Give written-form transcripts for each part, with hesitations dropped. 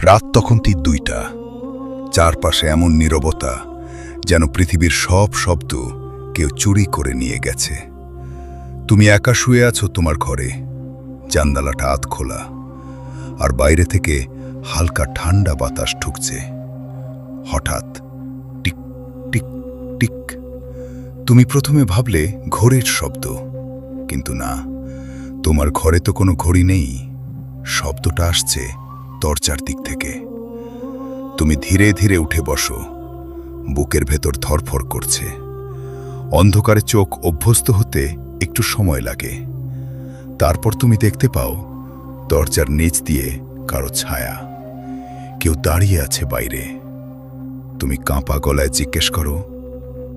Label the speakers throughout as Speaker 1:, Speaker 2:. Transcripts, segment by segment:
Speaker 1: রাত তখন 2টা। চারপাশে এমন নীরবতা, যেন পৃথিবীর সব শব্দ কেউ চুরি করে নিয়ে গেছে। তুমি একা শুয়ে আছো তোমার ঘরে, জানলাটা আধ খোলা, আর বাইরে থেকে হালকা ঠান্ডা বাতাস ঢুকছে। হঠাৎ টিক টিক টিক। তুমি প্রথমে ভাবলে ঘড়ির শব্দ, কিন্তু না, তোমার ঘরে তো কোনো ঘড়ি নেই। শব্দটা আসছে দরজার দিক থেকে। তুমি ধীরে ধীরে উঠে বসো, বুকের ভেতর ধরফর করছে। অন্ধকারে চোখ অভ্যস্ত হতে একটু সময় লাগে। তারপর তুমি দেখতে পাও দরজার নিচ দিয়ে কারো ছায়া। কেউ দাঁড়িয়ে আছে বাইরে। তুমি কাঁপা গলায় জিজ্ঞেস করো,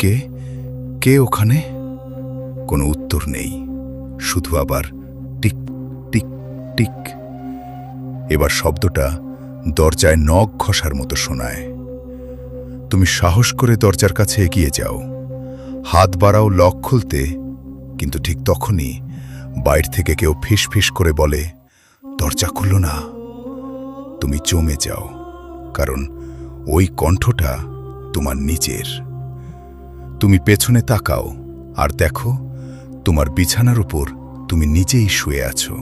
Speaker 1: কে কে ওখানে? কোনো উত্তর নেই, শুধু আবার টিক টিক টিক। এবার শব্দটা দরজায় নখ ঘষার মতো শোনায়। তুমি সাহস করে দরজার কাছে এগিয়ে যাও, হাত বাড়াও লক খুলতে, কিন্তু ঠিক তখনই বাইর থেকে কেউ ফিস ফিস করে বলে, দরজা খুলল না। তুমি জমে যাও, কারণ ওই কণ্ঠটা তোমার নিজের। তুমি পেছনে তাকাও আর দেখো তোমার বিছানার উপর তুমি নিজেই শুয়ে আছো,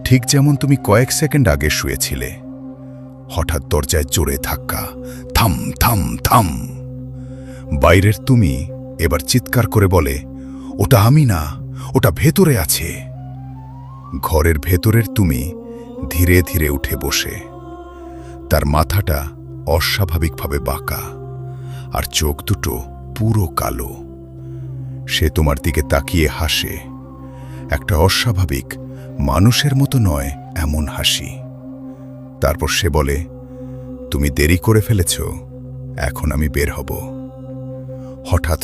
Speaker 1: ঠিক যেমন তুমি কয়েক সেকেন্ড আগে শুয়েছিলে। হঠাৎ দরজায় জোরে ধাক্কা, থাম থাম থাম। বাইরের তুমি এবার চিৎকার করে বলে, ওটা আমি না, ওটা ভেতরে আছে। ঘরের ভেতরের তুমি ধীরে ধীরে উঠে বসে। তার মাথাটা অস্বাভাবিকভাবে বাঁকা, আর চোখ দুটো পুরো কালো। সে তোমার দিকে তাকিয়ে হাসে, একটা অস্বাভাবিক, মানুষের মতো নয় এমন হাসি। তারপর সে বলে, তুমি দেরি করে ফেলেছ, এখন আমি বের হব। হঠাৎ